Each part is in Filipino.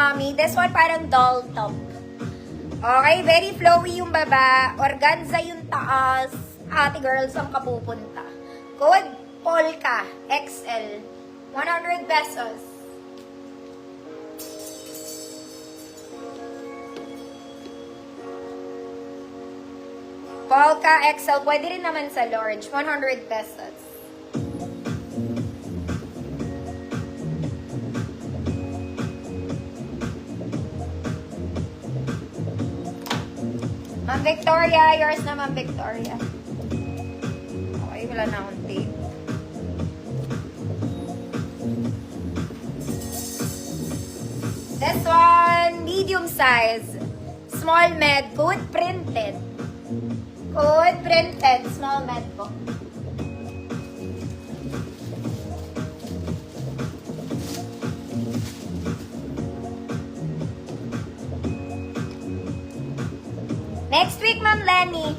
mami. This one parang doll top. Okay, very flowy yung baba. Organza yung taas. Ate girls ang kapupunta. Code Polka XL. 100 pesos. Polka XL. Pwede rin naman sa large. 100 pesos. Ma'am Victoria, yours na Ma'am Victoria. Okay, wala na akong tape. This one, medium size. Small med, code printed. Code printed, small med po. Next week, Ma'am Lenny.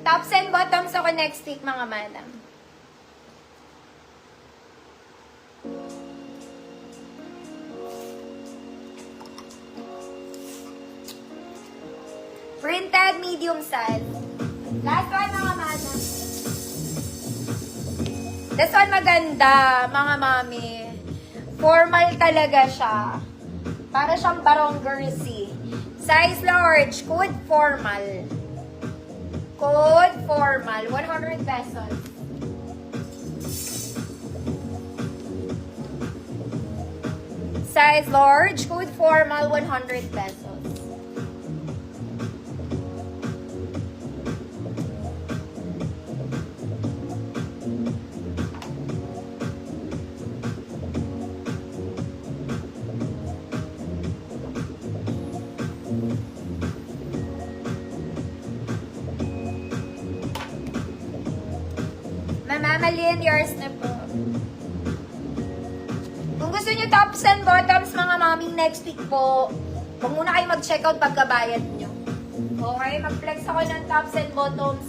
Tops and bottoms ako next week, mga madam. Printed medium size. Last one, mga madam. This one maganda, mga mami. Formal talaga siya. Para siyang barong jersey. Size large. Code formal. Code formal. 100 pesos. Size large. Code formal. 100 pesos. Mamamalin, yours na po. Kung gusto nyo tops and bottoms, mga mami, next week po, huwag muna kayo mag-checkout pagkabayad nyo. Okay? Mag-flex ako ng tops and bottoms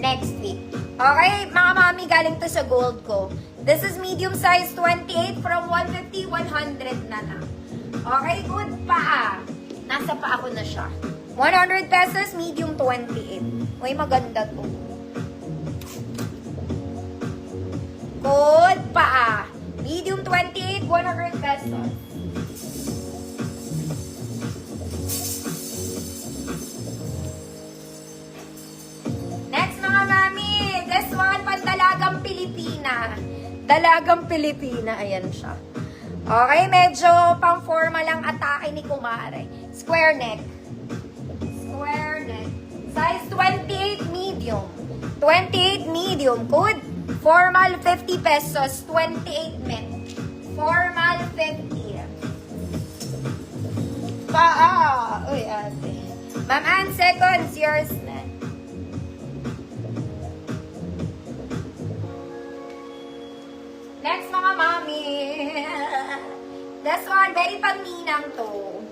next week. Okay? Mga mami, galing to sa gold ko. This is medium size 28 from 150, 100 na lang. Okay? Good pa. Nasa pa ako na siya. 100 pesos, medium 28. Uy, maganda to. Good pa. Medium 28, 100 pesos. Next, mga mami. This one, pandalagang Pilipina. Dalagang Pilipina. Ayan siya. Okay, medyo pang-formal ang atake ni Kumare. Square neck. Square neck. Size 28 medium. 28 medium. Good. Formal 50 pesos, 28 men. Formal 50. Paa! Uy, ate. Ma'am Ann, seconds, yours na. Next, mga mami. This one, very pangninang to.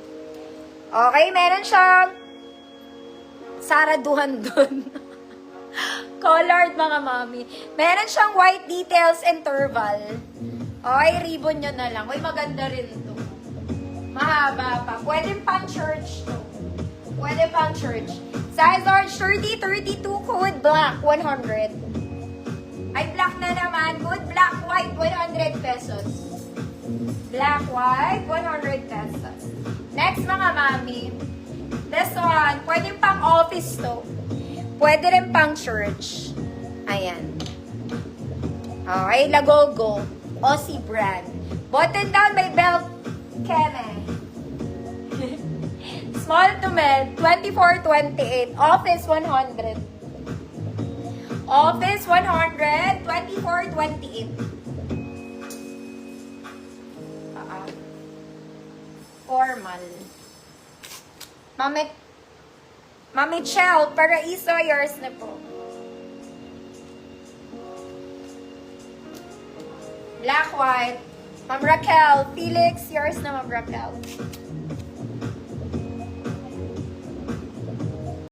Okay, meron siyang saraduhan dun. Colored, mga mami. Meron siyang white details interval. Okay, ribbon nyo na lang. Uy, maganda rin to. Mahaba pa. Pwede pang church to. Pwede pang church. Size large 30, 32, code black, 100. Ay, black na naman. Good black, white, 100 pesos. Black, white, 100 pesos. Next, mga mami. This one, pwede pang office to. Pwede rin pang church. Ayan. Okay, Lagogo. Aussie brand. Button down by belt. Keme. Small to med. 24-28. Office 100. Office 100. 24-28. Formal. Mami Chel, Paraiso, yours na po. Black, white. Ma'am Raquel, Felix, yours na Ma'am Raquel.